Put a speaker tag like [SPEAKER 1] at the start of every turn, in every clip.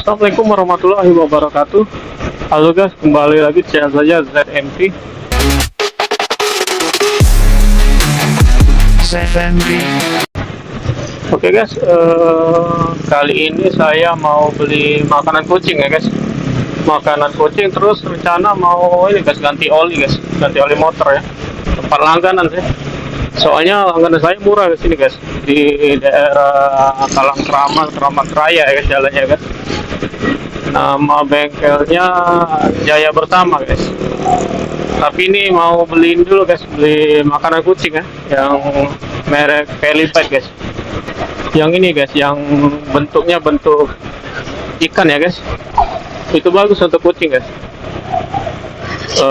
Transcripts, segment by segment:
[SPEAKER 1] Assalamualaikum warahmatullahi wabarakatuh. Halo guys, kembali lagi channel saya ZMP. Oke guys, kali ini saya mau beli makanan kucing ya guys. Makanan kucing, terus rencana mau ini guys, ganti oli guys, ganti oli motor ya. Tempat langganan sih. Soalnya langganan saya murah di sini guys, di daerah Keramat Raya ya guys, jalannya guys. Nama bengkelnya Jaya Bersama guys. Tapi ini mau beliin dulu guys, beli makanan kucing ya, yang merek Pelipet guys. Yang ini guys, yang bentuknya bentuk ikan ya guys. Itu bagus untuk kucing guys,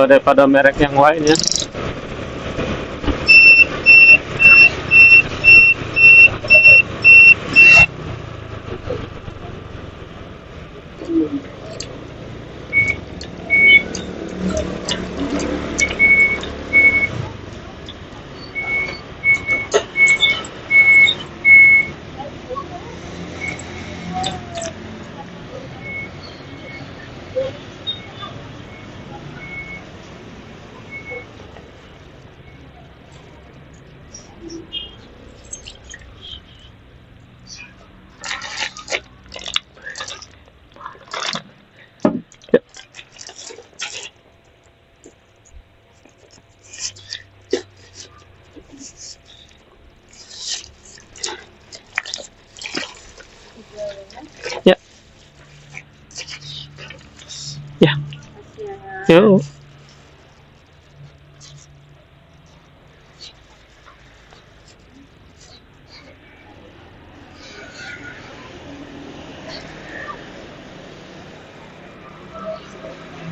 [SPEAKER 1] daripada merek yang lain ya. Ya. Ya. Yo.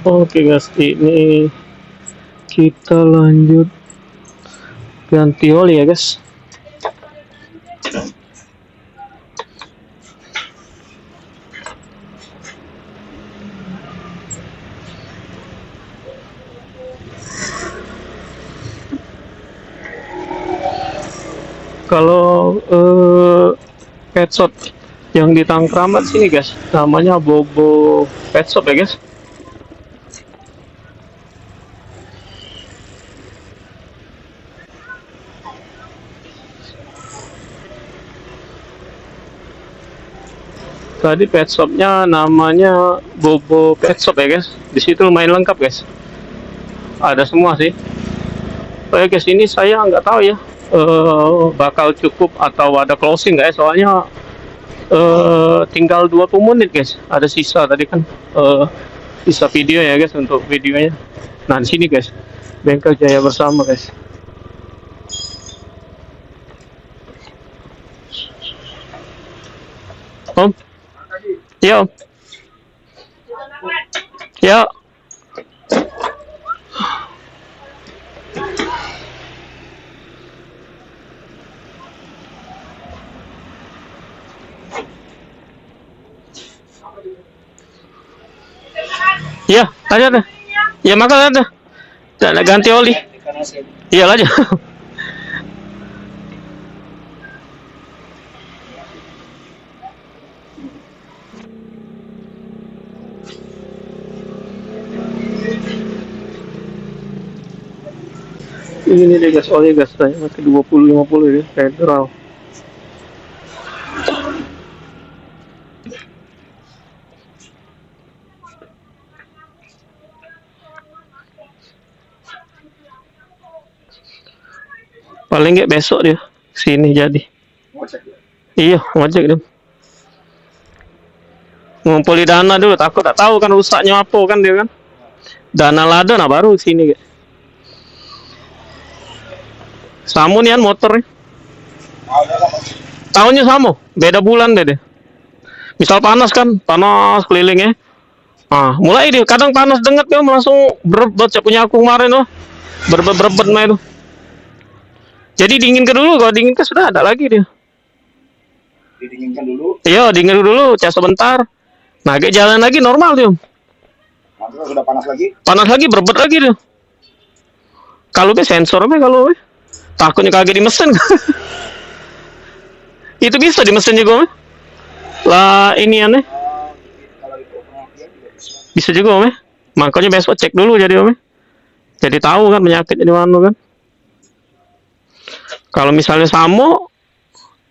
[SPEAKER 1] Oke guys, ini kita lanjut ganti oli ya guys. Kalau pet shop yang di Tangkramat sini guys, namanya Bobo Pet Shop ya guys. Tadi pet shopnya namanya Bobo Pet Shop ya guys. Di situ lumayan lengkap guys. Ada semua sih. Oke guys, ini saya nggak tahu ya, bakal cukup atau ada closing nggak ya. Soalnya tinggal 20 menit guys. Ada sisa tadi kan, sisa video ya guys untuk videonya. Nah di sini guys, bengkel Jaya Bersama guys. Om. Ya om. Ya. Iya, ada. Ya makan ada. Tidak ganti oli. Iya aja. Ini deh guys, oli guys, saya pakai 20-50 ya, federal. Paling nggak besok dia sini jadi. Iya, ngojek dia. Ngumpulin dana dulu, takut tak tahu kan rusaknya apa kan dia kan. Dana lada nah baru sini guys. Samu nih kan motornya. Tahunnya sama, beda bulan deh. Misal panas kan, panas kelilingnya. Ah, mulai dia kadang panas denget dia langsung berebet punya aku kemarin loh. Berebet main tuh. Jadi dinginkan dulu, kalau dinginkan sudah ada lagi dia.
[SPEAKER 2] Didinginkan dulu.
[SPEAKER 1] Iya, dingin dulu, cas sebentar. Nah, kayak jalan lagi normal dia.
[SPEAKER 2] Nanti sudah panas lagi.
[SPEAKER 1] Panas lagi, berebet lagi dia. Kalau ke sensornya kalau takutnya kagak di mesin. Itu bisa di mesin juga. Lah ini aneh.
[SPEAKER 2] Kalau
[SPEAKER 1] Bisa juga Om ya. Makanya besok cek dulu jadi Om ya. Jadi tahu kan penyakitnya di mana kan. Kalau misalnya Samo,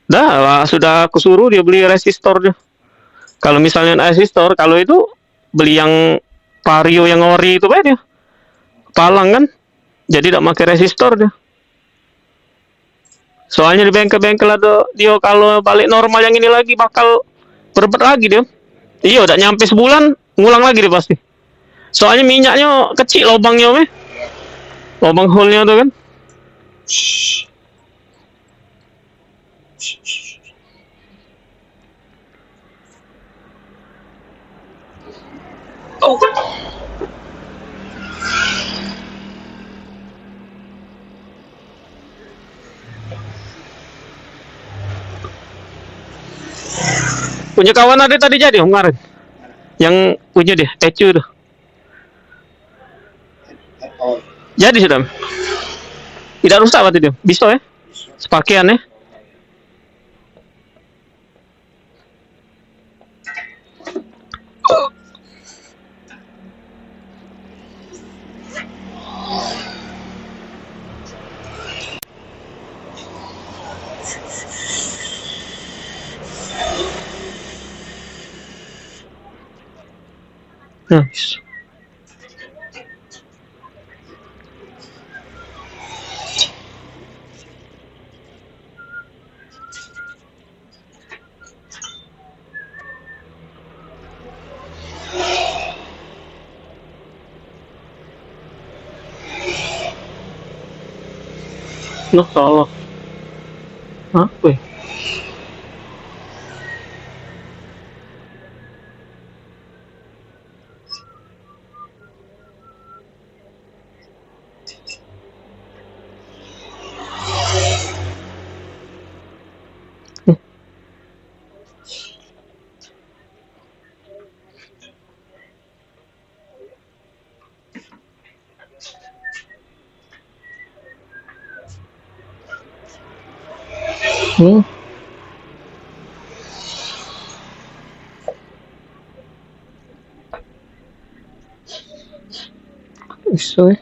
[SPEAKER 1] dah lah, sudah kusuruh dia beli resistor dia. Kalau misalnya resistor, kalau itu beli yang Vario yang ori itu dia. Palang kan. Jadi tidak pakai resistor dia. Soalnya di bengkel-bengkel ada dia kalau balik normal yang ini lagi bakal berbet lagi dia. Iya, udah nyampe sebulan ngulang lagi dia pasti. Soalnya minyaknya kecil lubangnya Om ya. Lubang hole-nya tuh kan. Oh. Punya kawan ada tadi jadi Om kemarin. Yang punya dia, Ecu tuh.
[SPEAKER 2] Oh,
[SPEAKER 1] Jadi sudah. Tidak rusak waktu dia. Bisa ya. Sepakaian ya. Nice. Noh, salah. Apa ya? Hmm. Bisa ya.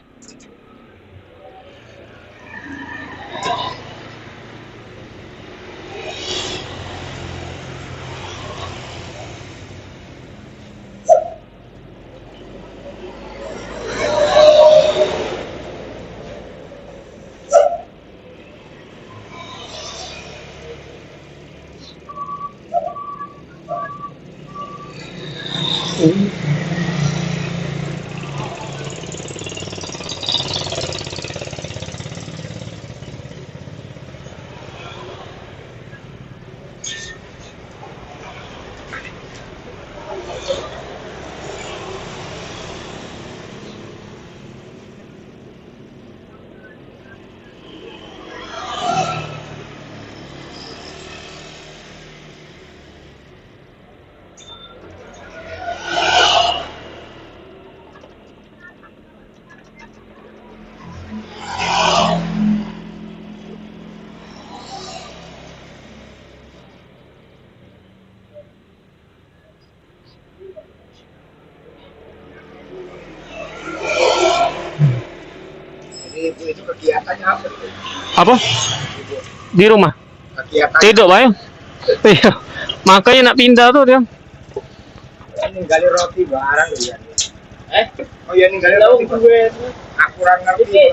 [SPEAKER 2] jadi ibu itu kegiatannya apa?
[SPEAKER 1] Apa?
[SPEAKER 2] Ibu,
[SPEAKER 1] Di rumah.
[SPEAKER 2] kegiatan
[SPEAKER 1] Tidur bayang. Iya. Makanya nak pindah tuh dia.
[SPEAKER 2] ninggali roti barang ya. Oh iya ninggali roti gue. Aku kurang ngerti.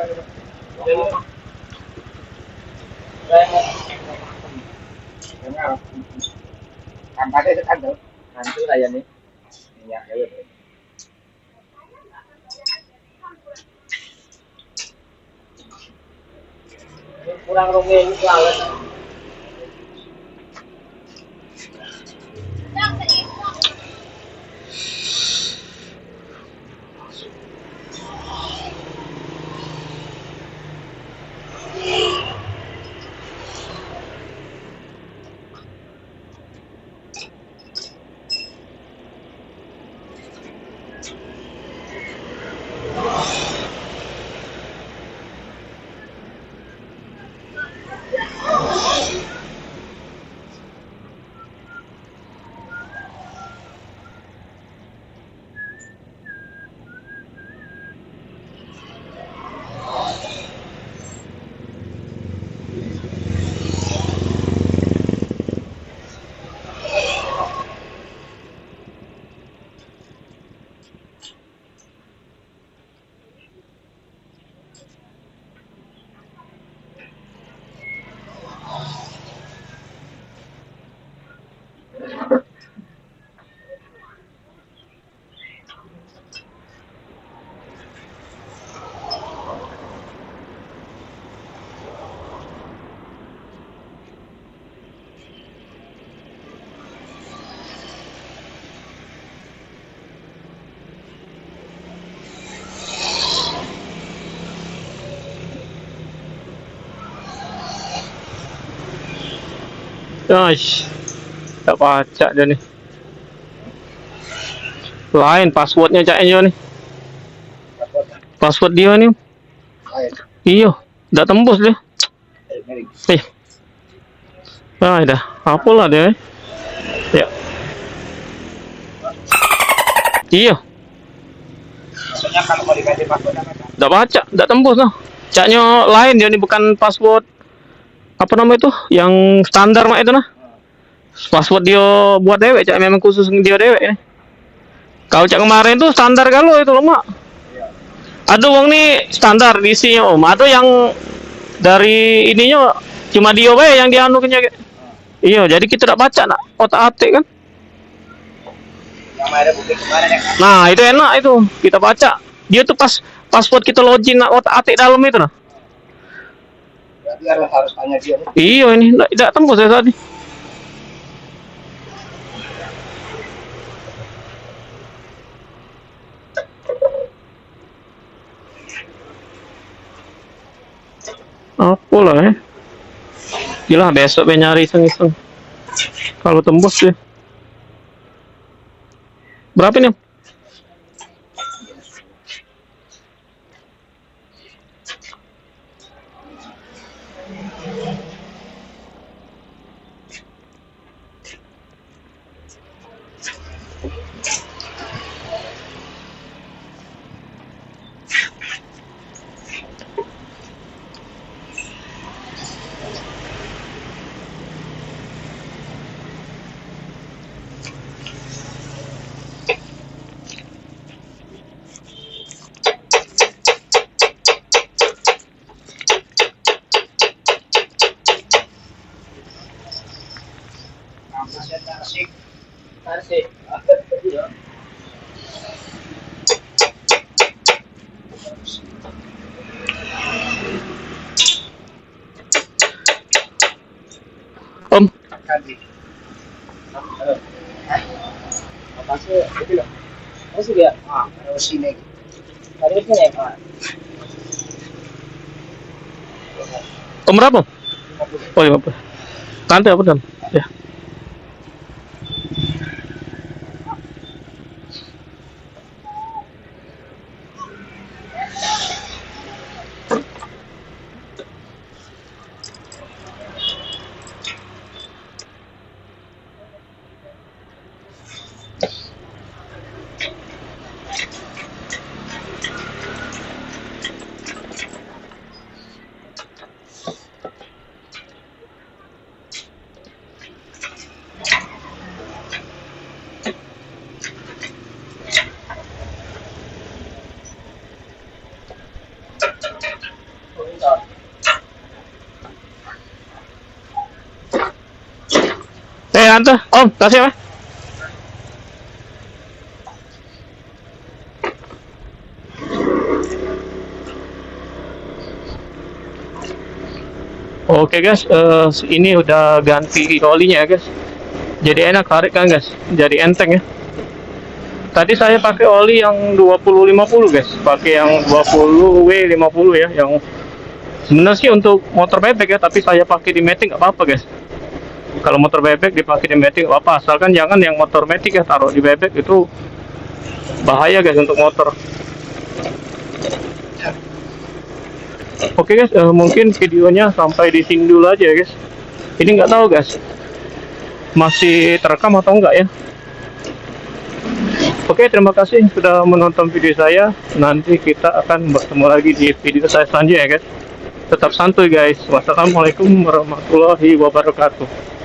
[SPEAKER 2] Tampaknya sekan tuh. Nanti lah ya nih. Minyak ya. Kurang rumit itu alat.
[SPEAKER 1] Guys, tak baca dia nih. Lain passwordnya caknya nih. Password dia nih. Iya, udah tembus dia. Nah, dah. Apalah dia. Ya. Iya.
[SPEAKER 2] Maksudnya kalau mau diganti password apa?
[SPEAKER 1] Udah baca, udah tembus noh. Caknya lain dia nih, bukan password apa nama itu? Yang standar mak itu nah. Password dia buat dewek, cak memang khusus dia dewek ini. Kalau cak kemarin tuh standar kalau itu loh mak. Ada uang nih standar diisinya om. Ada yang dari ininya cuma dia wae yang dianukannya kayak. Iya, jadi kita tidak baca nak otak atik kan.
[SPEAKER 2] Yang ada bukti kemarin ya kan?
[SPEAKER 1] Nah itu enak itu kita baca. Dia tuh pas password kita login nak otak atik dalam itu nah.
[SPEAKER 2] Berarti harus tanya dia nih.
[SPEAKER 1] Iya ini tidak tembus saya tadi. Apa lah ya? Gila besok be nyari iseng-iseng. Kalau tembus deh. Berapa nih?
[SPEAKER 2] Tarsik.
[SPEAKER 1] Om,
[SPEAKER 2] Ganti. Halo. Apa sih? Itu loh. Masih dia? Ada sini. Tadi sini ya.
[SPEAKER 1] om berapa? Oh 50. Kantor apa dan? Ya. Tante, om, kasih apa? Oke guys, ini udah ganti olinya ya guys. Jadi enak tarik kan guys, jadi enteng ya. Tadi saya pakai oli yang 2050 guys, pakai yang 20W50 ya, yang sebenarnya sih untuk motor bebek ya, tapi saya pakai di matic nggak apa-apa guys. Kalau motor bebek dipakai di matic nggak apa, asalkan jangan yang motor matic ya taruh di bebek, itu bahaya guys untuk motor. Oke guys, mungkin videonya sampai di sini dulu aja ya guys. Ini nggak tahu guys, masih terekam atau enggak ya. Oke, terima kasih sudah menonton video saya. Nanti kita akan bertemu lagi di video saya selanjutnya ya guys. Tetap santuy guys. Wassalamualaikum warahmatullahi wabarakatuh.